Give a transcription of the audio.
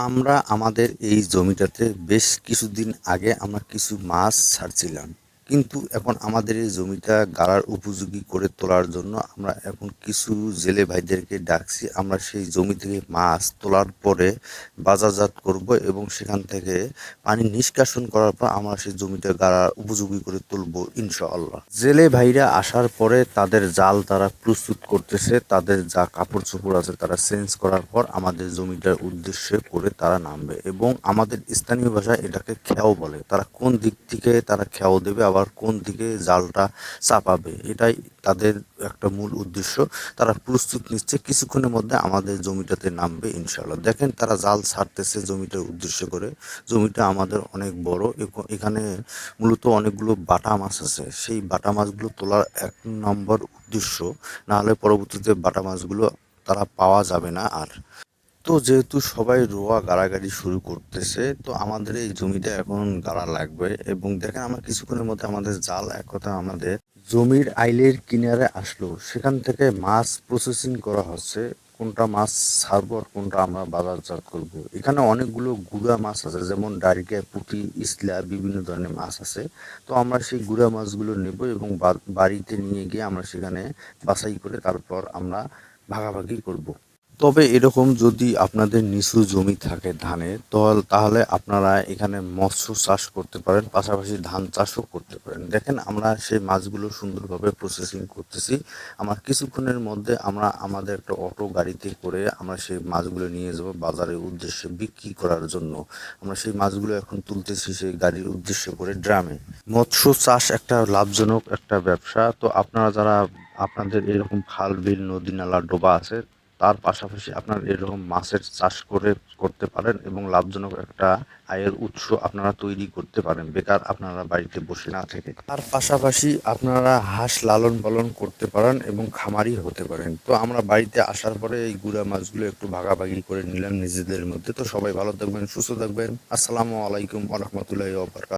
আমরা আমাদের এই জমিটাতে বেশ কিছুদিন আগে আমরা কিছু মাছ ছাড়ছিলাম, কিন্তু এখন আমাদের এই জমিটা গাড়ার উপযোগী করে তোলার জন্য আমরা এখন কিছু জেলে ভাইদেরকে ডাকছি। আমরা সেই জমি থেকে মাছ তোলার পরে বাজারজাত করব এবং সেখান থেকে পানি নিষ্কাশন করার পর আমরা সেই জমিটা গাড়ার উপযোগী করে তুলবো ইনশাআল্লাহ। জেলে ভাইরা আসার পরে তাদের জাল তারা প্রস্তুত করতেছে, তাদের যা কাপড় চোপড় আছে তারা চেঞ্জ করার পর আমাদের জমিটার উদ্দেশ্যে করে তারা নামবে এবং আমাদের স্থানীয় ভাষায় এটাকে খেয়াও বলে। তারা কোন দিক থেকে তারা খেয়াও দেবে, আবার কোন দিকে জালটা চাপাবে, এটাই তাদের একটা মূল উদ্দেশ্য। তারা প্রস্তুত নিচ্ছে, কিছুক্ষণের মধ্যে আমাদের জমিটাতে নামবে ইনশাআল্লাহ। দেখেন তারা জাল ছাড়তেছে জমিটার উদ্দেশ্য করে। জমিটা আমাদের অনেক বড়, এখানে মূলত অনেকগুলো বাটা মাছ আছে। সেই বাটা মাছগুলো তোলার এক নম্বর উদ্দেশ্য, না হলে পরবর্তীতে বাটা মাছগুলো তারা পাওয়া যাবে না আর। তো যেহেতু সবাই রোয়া গাড়াগাড়ি শুরু করতেছে, তো আমাদের এই জমিটা এখন গাড়া লাগবে। এবং দেখেন আমরা কিছুক্ষণের মধ্যে আমাদের জাল এক কথা আমাদের জমির আইলের কিনারে আসলো। সেখান থেকে মাছ প্রসেসিং করা হচ্ছে, কোনটা মাছ ছাড়বো আর কোনটা আমরা বাজারজাত করব। এখানে অনেকগুলো গুড়া মাছ আছে, যেমন ডারিকা, পুঁটি, ইসলা, বিভিন্ন ধরনের মাছ আছে। তো আমরা সেই গুড়া মাছগুলো নেব এবং বাড়িতে নিয়ে গিয়ে আমরা সেখানে বাছাই করে তারপর আমরা ভাগাভাগি করব। তবে এরকম যদি আপনাদের নিচু জমি থাকে ধানের, তাহলে আপনারা এখানে মৎস্য চাষ করতে পারেন, পাশাপাশি ধান চাষও করতে পারেন। দেখেন আমরা সেই মাছগুলো সুন্দরভাবে প্রসেসিং করতেছি। আমার কিছুক্ষণের মধ্যে আমরা আমাদের একটা অটো গাড়িতে করে আমরা সেই মাছগুলো নিয়ে যাব বাজারের উদ্দেশ্যে বিক্রি করার জন্য। আমরা সেই মাছগুলো এখন তুলতেছি সেই গাড়ির উদ্দেশ্যে করে ড্রামে। মৎস্য চাষ একটা লাভজনক একটা ব্যবসা। তো আপনারা যারা আপনাদের এরকম খাল, বিল, নদী, নালা, ডোবা আছে, তার পাশাপাশি আপনারা এরকম মাছের চাষ করতে পারেন এবং লাভজনক একটা আয়ের উৎস আপনারা তৈরি করতে পারেন, বেকার আপনারা বাড়িতে বসে না থেকে। তার পাশাপাশি আপনারা হাঁস লালন পালন করতে পারেন এবং খামারি হতে পারেন। তো আমরা বাড়িতে আসার পরে এই গুড়া মাছগুলো একটু ভাগাভাগি করে নিলাম নিজেদের মধ্যে। তো সবাই ভালো থাকবেন, সুস্থ থাকবেন। আসসালামু আলাইকুম ওয়া রাহমাতুল্লাহি ওয়া বারাকাতুহু।